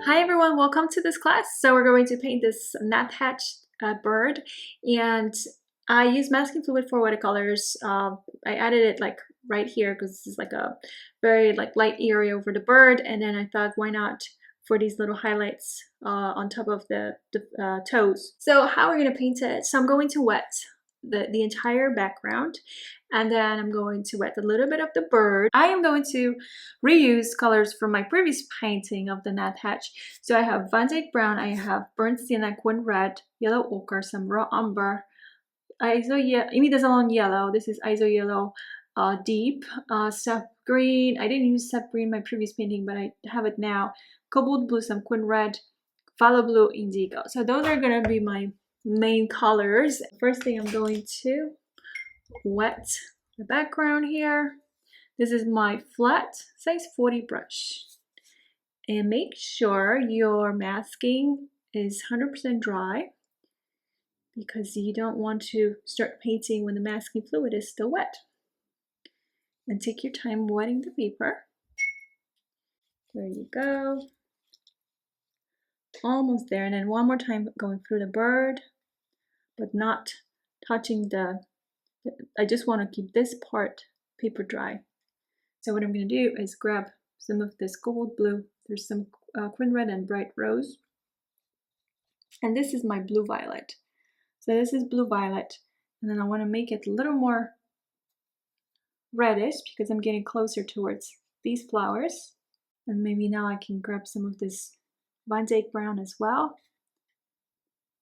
Hi everyone, welcome to this class. So we're going to paint this nuthatch bird, and I use masking fluid for watercolors. I added it like right here because this is like a very light area over the bird, and then I thought why not for these little highlights on top of the toes. So how we're going to paint it, so I'm going to wet the entire background, and then I'm going to wet a little bit of the bird. I am going to reuse colors from my previous painting of the nuthatch. So I have Van Dyke Brown, I have Burnt Sienna, Quin Red, Yellow Ochre, some Raw Umber, Imidazzle Yellow, this is ISO Yellow, Deep, Sap Green. I didn't use Sap Green in my previous painting, but I have it now. Cobalt Blue, some Quin Red, Phthalo Blue, Indigo. So those are going to be my main colors. First thing, I'm going to wet the background here. This is my flat size 40 brush, and make sure your masking is 100% dry because you don't want to start painting when the masking fluid is still wet. And take your time wetting the paper. There you go. Almost there. And then one more time going through the bird, but not touching I just want to keep this part paper dry. So what I'm going to do is grab some of this cobalt blue. There's some Quin Red and Bright Rose. And this is my blue violet. So this is blue violet. And then I want to make it a little more reddish because I'm getting closer towards these flowers. And maybe now I can grab some of this Van Dyke Brown as well.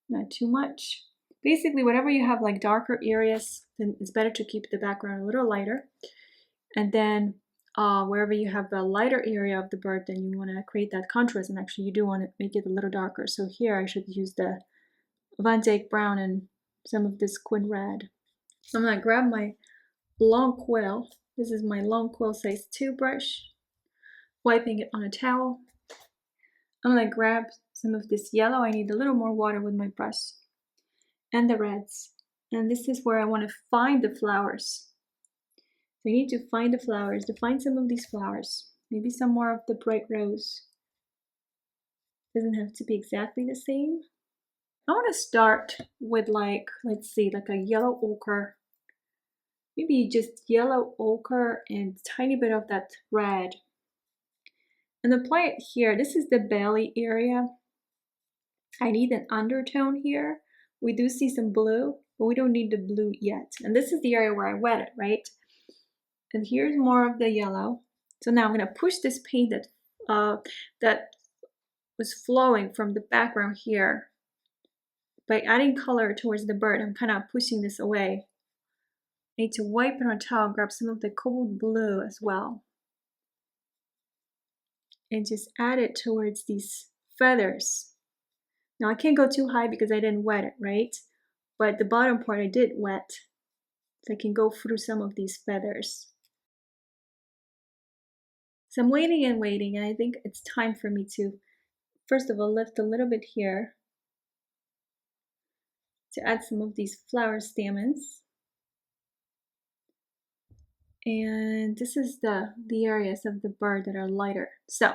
Not too much. Basically, whatever you have like darker areas, then it's better to keep the background a little lighter. And then wherever you have the lighter area of the bird, then you want to create that contrast, and actually you do want to make it a little darker. So here I should use the Van Dyke Brown and some of this Quin Red. So I'm going to grab my long quill. This is my long quill size 2 brush, wiping it on a towel. I'm going to grab some of this yellow. I need a little more water with my brush, and the reds. And this is where I want to find the flowers. So you need to find the flowers, to find some of these flowers. Maybe some more of the bright rose. Doesn't have to be exactly the same. I want to start with let's see, like a yellow ochre. Maybe just yellow ochre and a tiny bit of that red. And apply it here. This is the belly area. I need an undertone here. We do see some blue, but we don't need the blue yet. And this is the area where I wet it, right? And here's more of the yellow. So now I'm going to push this paint that was flowing from the background here. By adding color towards the bird, I'm kind of pushing this away. I need to wipe it on a towel, grab some of the cobalt blue as well. And just add it towards these feathers. Now I can't go too high because I didn't wet it, right? But the bottom part I did wet. So I can go through some of these feathers. So I'm waiting and waiting, and I think it's time for me to, first of all, lift a little bit here to add some of these flower stamens. And this is the areas of the bird that are lighter. So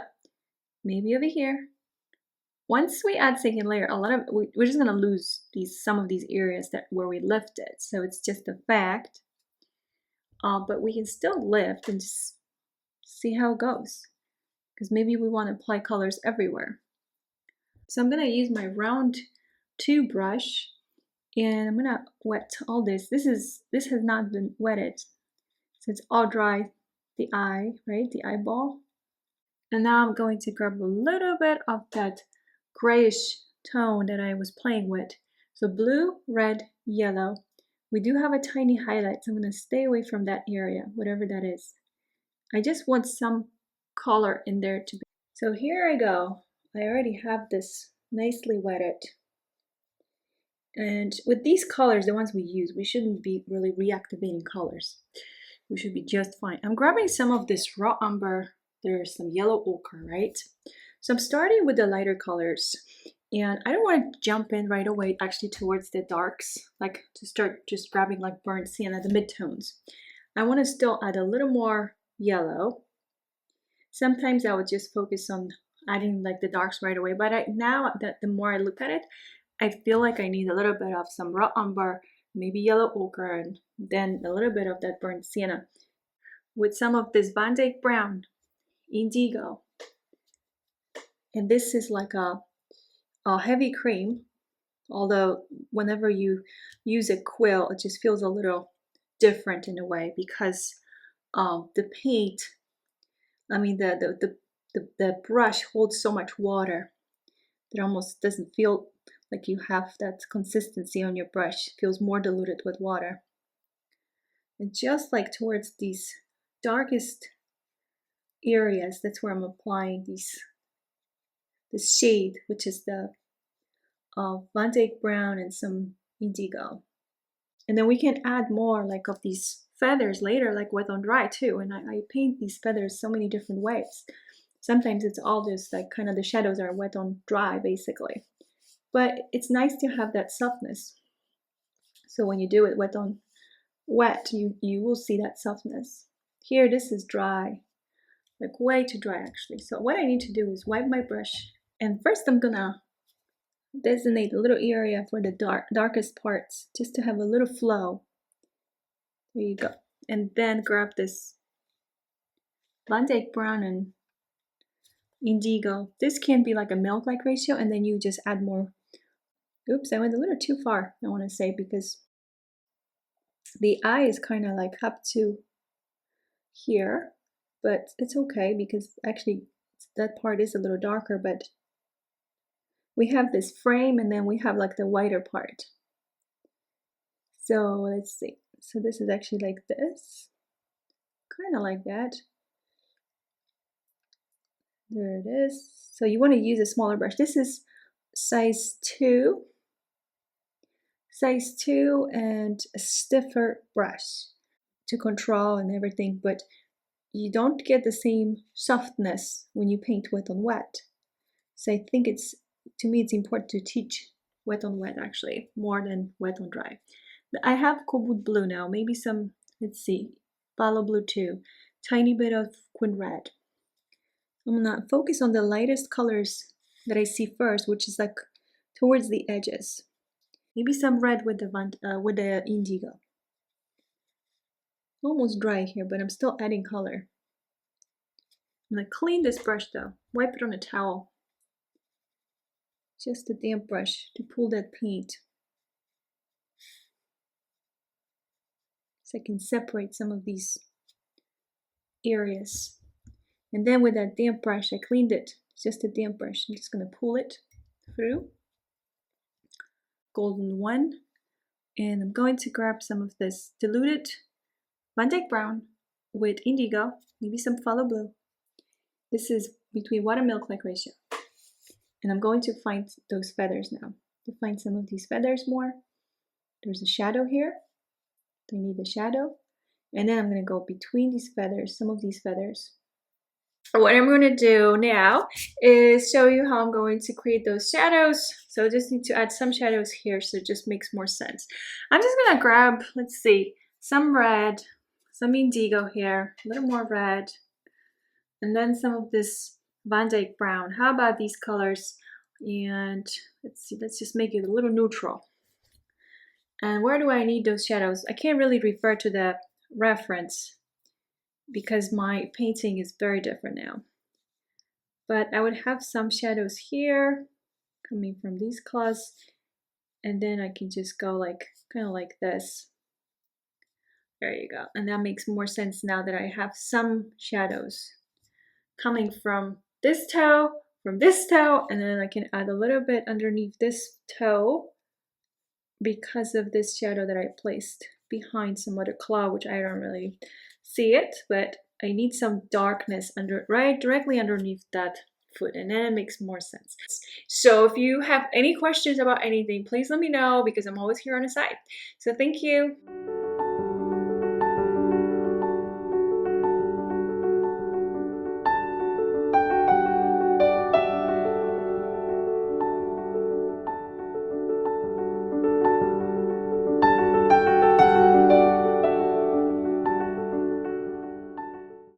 maybe over here. Once we add second layer, we're just gonna lose some of these areas where we lifted. So it's just a fact. But we can still lift and just see how it goes, because maybe we want to apply colors everywhere. So I'm going to use my round 2 brush, and I'm going to wet all this. This has not been wetted, so it's all dry. The eye, right, the eyeball. And now I'm going to grab a little bit of that grayish tone that I was playing with. So blue, red, yellow. We do have a tiny highlight, so I'm going to stay away from that area, whatever that is. I just want some color in there to be. So here I go. I already have this nicely wetted. And with these colors, the ones we use, we shouldn't be really reactivating colors. We should be just fine. I'm grabbing some of this raw umber. There's some yellow ochre, right? So I'm starting with the lighter colors. And I don't want to jump in right away actually towards the darks, like to start just grabbing like burnt sienna, the midtones. I want to still add a little more yellow. Sometimes I would just focus on adding like the darks right away, but now that the more I look at it, I feel like I need a little bit of some raw umber, maybe yellow ochre, and then a little bit of that burnt sienna with some of this Van Dyke brown indigo. And this is like a heavy cream, although whenever you use a quill, it just feels a little different in a way because the paint, I mean the brush holds so much water that almost doesn't feel like you have that consistency on your brush. It feels more diluted with water. And just like towards these darkest areas, that's where I'm applying this shade, which is the Van Dyke brown and some indigo. And then we can add more like of these feathers later, like wet on dry too. And I paint these feathers so many different ways. Sometimes it's all just like kind of the shadows are wet on dry basically. But it's nice to have that softness. So when you do it wet on wet, you will see that softness. Here, this is dry, like way too dry actually. So what I need to do is wipe my brush. And first I'm gonna designate a little area for the darkest parts, just to have a little flow. There you go. And then grab this Van Dyke brown and indigo. This can be like a milk-like ratio, and then you just add more. Oops, I went a little too far, I want to say, because the eye is kind of like up to here, but it's okay because actually that part is a little darker, but we have this frame and then we have like the whiter part. So let's see. So this is actually like this, kind of like that. There it is. So you want to use a smaller brush. This is size 2 and a stiffer brush to control and everything, but you don't get the same softness when you paint wet on wet. So I think to me it's important to teach wet on wet actually more than wet on dry. I have cobalt blue now, maybe some, let's see, phthalo blue too, tiny bit of quin red. I'm gonna focus on the lightest colors that I see first, which is like towards the edges. Maybe some red with the indigo. Almost dry here, but I'm still adding color. I'm gonna clean this brush though, wipe it on a towel. Just a damp brush to pull that paint. So I can separate some of these areas. And then with that damp brush, I cleaned it. It's just a damp brush. I'm just gonna pull it through. Golden one. And I'm going to grab some of this diluted Van Dyke brown with indigo, maybe some phthalo blue. This is between water milk-like ratio. And I'm going to find those feathers now. To find some of these feathers more. There's a shadow here. I need a shadow. And then I'm going to go between these feathers, some of these feathers. What I'm going to do now is show you how I'm going to create those shadows. So I just need to add some shadows here so it just makes more sense. I'm just going to grab, let's see, some red, some indigo here, a little more red, and then some of this Van Dyke brown. How about these colors? And let's see, let's just make it a little neutral. And where do I need those shadows? I can't really refer to the reference because my painting is very different now. But I would have some shadows here coming from these claws, and then I can just go like kind of like this. There you go. And that makes more sense now that I have some shadows coming from this toe, and then I can add a little bit underneath this toe because of this shadow that I placed behind some other claw, which I don't really see it, but I need some darkness directly underneath that foot, and then it makes more sense. So if you have any questions about anything, please let me know because I'm always here on the side. So thank you.